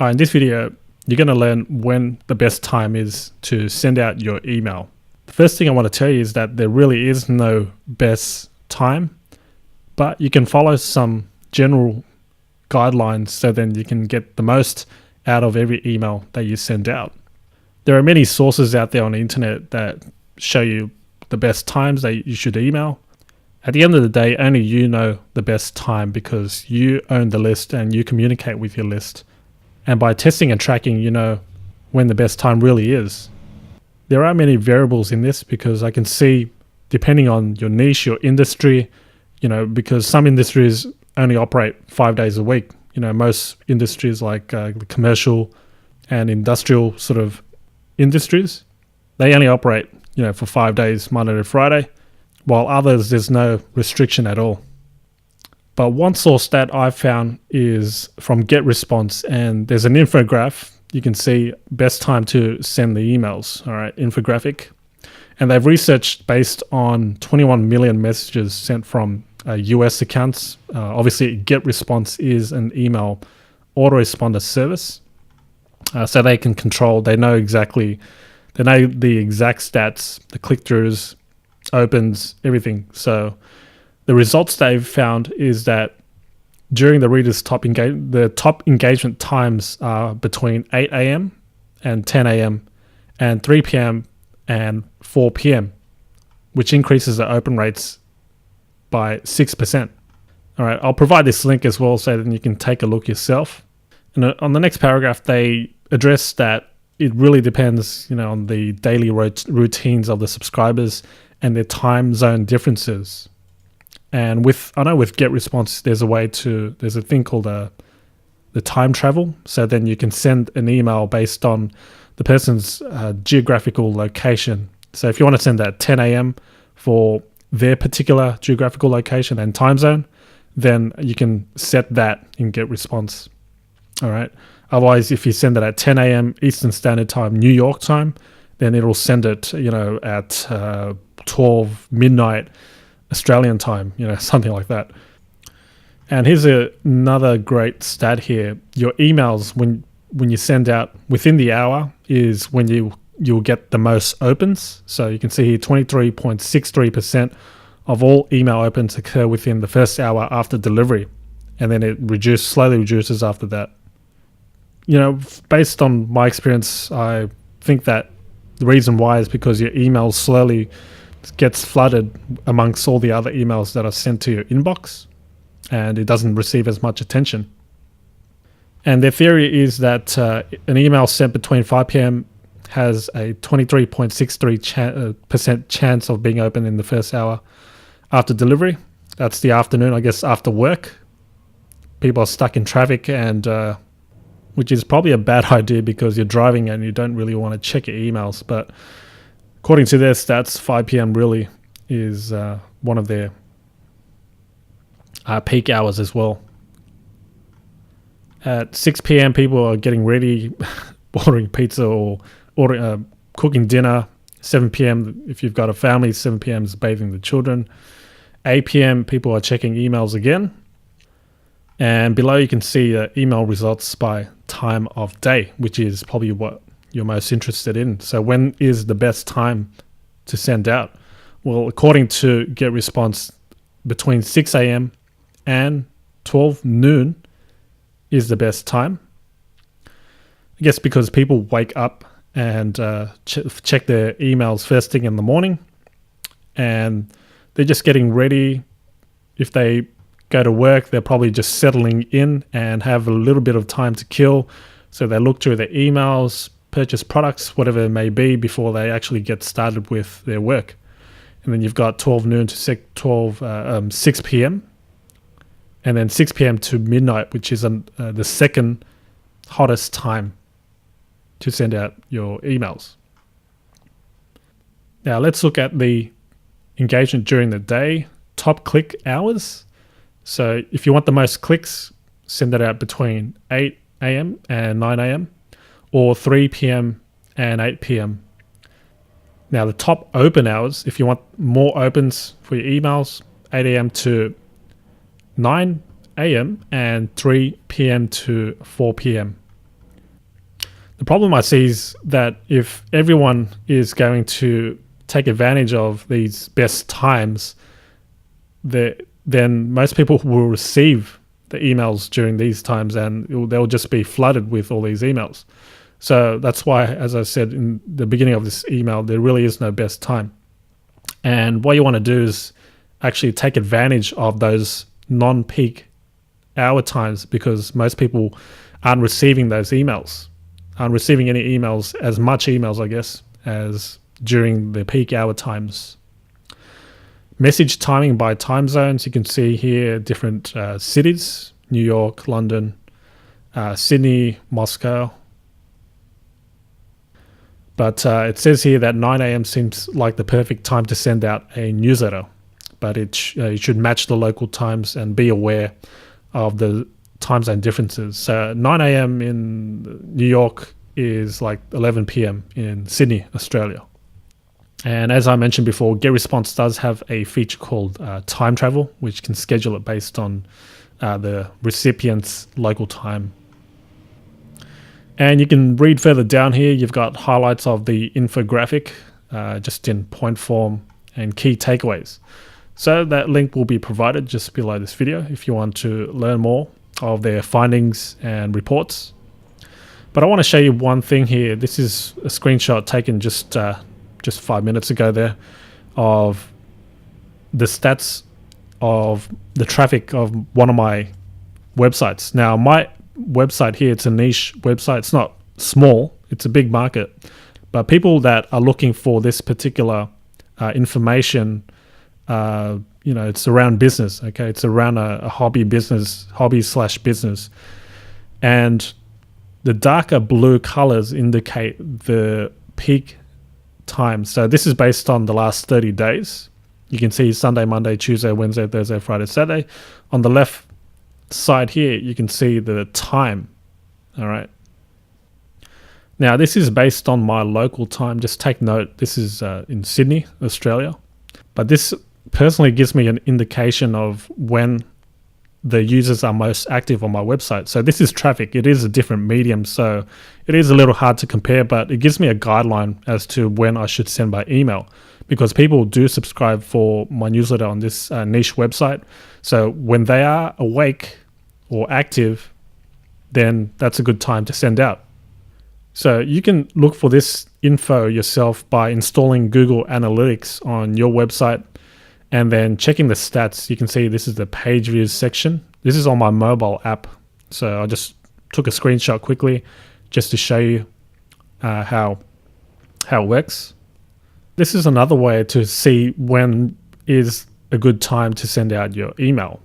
In this video, you're going to learn when the best time is to send out your email. The first thing I want to tell you is that there really is no best time, but you can follow some general guidelines so then you can get the most out of every email that you send out. There are many sources out there on the internet that show you the best times that you should email. At the end of the day, only you know the best time because you own the list and you communicate with your list. And by testing and tracking, you know when the best time really is. There are many variables in this because I can see, depending on your niche, your industry, because some industries only operate 5 days a week. Most industries like the commercial and industrial sort of industries, they only operate, for 5 days, Monday to Friday, while others, there's no restriction at all. But one source that I've found is from GetResponse, and there's an infograph. You can see best time to send the emails, all right, infographic. And they've researched based on 21 million messages sent from US accounts. Obviously, GetResponse is an email autoresponder service. So they can control, they know the exact stats, the click-throughs, opens, everything. So the results they've found is that during the reader's top engagement times are between 8 a.m. and 10 a.m. and 3 p.m. and 4 p.m., which increases the open rates by 6%. All right, I'll provide this link as well so that you can take a look yourself. And on the next paragraph, they address that it really depends, on the daily routines of the subscribers and their time zone differences. And I know with GetResponse, there's a thing called the time travel. So then you can send an email based on the person's geographical location. So if you want to send at 10 a.m. for their particular geographical location and time zone, then you can set that in GetResponse. All right. Otherwise, if you send it at 10 a.m. Eastern Standard Time, New York time, then it'll send it, at 12 midnight Australian time, something like that. And here's another great stat here. Your emails, when you send out within the hour, is when you'll get the most opens. So you can see here 23.63% of all email opens occur within the first hour after delivery. And then it slowly reduces after that. Based on my experience, I think that the reason why is because your email slowly gets flooded amongst all the other emails that are sent to your inbox, and it doesn't receive as much attention. And their theory is that an email sent between 5 p.m. has a 23.63% chance of being opened in the first hour after delivery. That's the afternoon, I guess, after work. People are stuck in traffic, and which is probably a bad idea because you're driving and you don't really want to check your emails. But according to their stats, 5 p.m. really is one of their peak hours as well. At 6 p.m., people are getting ready, ordering pizza or cooking dinner. 7 p.m., if you've got a family, 7 p.m. is bathing the children. 8 p.m., people are checking emails again. And below you can see email results by time of day, which is probably what you're most interested in. So when is the best time to send out? Well, according to GetResponse, between 6 a.m. and 12 noon is the best time. I guess because people wake up and check their emails first thing in the morning, and they're just getting ready. If they go to work, they're probably just settling in and have a little bit of time to kill. So they look through their emails, purchase products, whatever it may be, before they actually get started with their work. And then you've got 12 noon to 6 p.m. and then 6 p.m. to midnight, which is the second hottest time to send out your emails. Now let's look at the engagement during the day, top click hours. So if you want the most clicks, send it out between 8 a.m. and 9 a.m. or 3 p.m. and 8 p.m. Now the top open hours, if you want more opens for your emails, 8 a.m. to 9 a.m. and 3 p.m. to 4 p.m. The problem I see is that if everyone is going to take advantage of these best times, then most people will receive the emails during these times, and they'll just be flooded with all these emails. So that's why, as I said in the beginning of this email, there really is no best time. And what you want to do is actually take advantage of those non-peak hour times, because most people aren't receiving those emails, aren't receiving any emails, as much emails, I guess, as during the peak hour times. Message timing by time zones. You can see here different cities: New York, London, Sydney, Moscow. But it says here that 9 a.m. seems like the perfect time to send out a newsletter, but it should match the local times and be aware of the time zone differences. So 9 a.m. in New York is like 11 p.m. in Sydney, Australia. And as I mentioned before, GetResponse does have a feature called time travel, which can schedule it based on the recipient's local time. And you can read further down here. You've got highlights of the infographic, just in point form, and key takeaways. So that link will be provided just below this video if you want to learn more of their findings and reports. But I want to show you one thing here. This is a screenshot taken just 5 minutes ago there of the stats of the traffic of one of my websites. Now, my website here, it's a niche website. It's not small, it's a big market. But people that are looking for this particular information, it's around business, okay? It's around a hobby slash business. And the darker blue colors indicate the peak time. So this is based on the last 30 days. You can see Sunday, Monday, Tuesday, Wednesday, Thursday, Friday, Saturday. On the left side here, you can see the time. All right. Now, this is based on my local time. Just take note, this is in Sydney, Australia. But this personally gives me an indication of when the users are most active on my website. So this is traffic. It is a different medium, so it is a little hard to compare, but it gives me a guideline as to when I should send by email, because people do subscribe for my newsletter on this niche website. So when they are awake or active, then that's a good time to send out. So you can look for this info yourself by installing Google Analytics on your website and then checking the stats. You can see this is the page views section. This is on my mobile app. So I just took a screenshot quickly just to show you how it works. This is another way to see when is a good time to send out your email.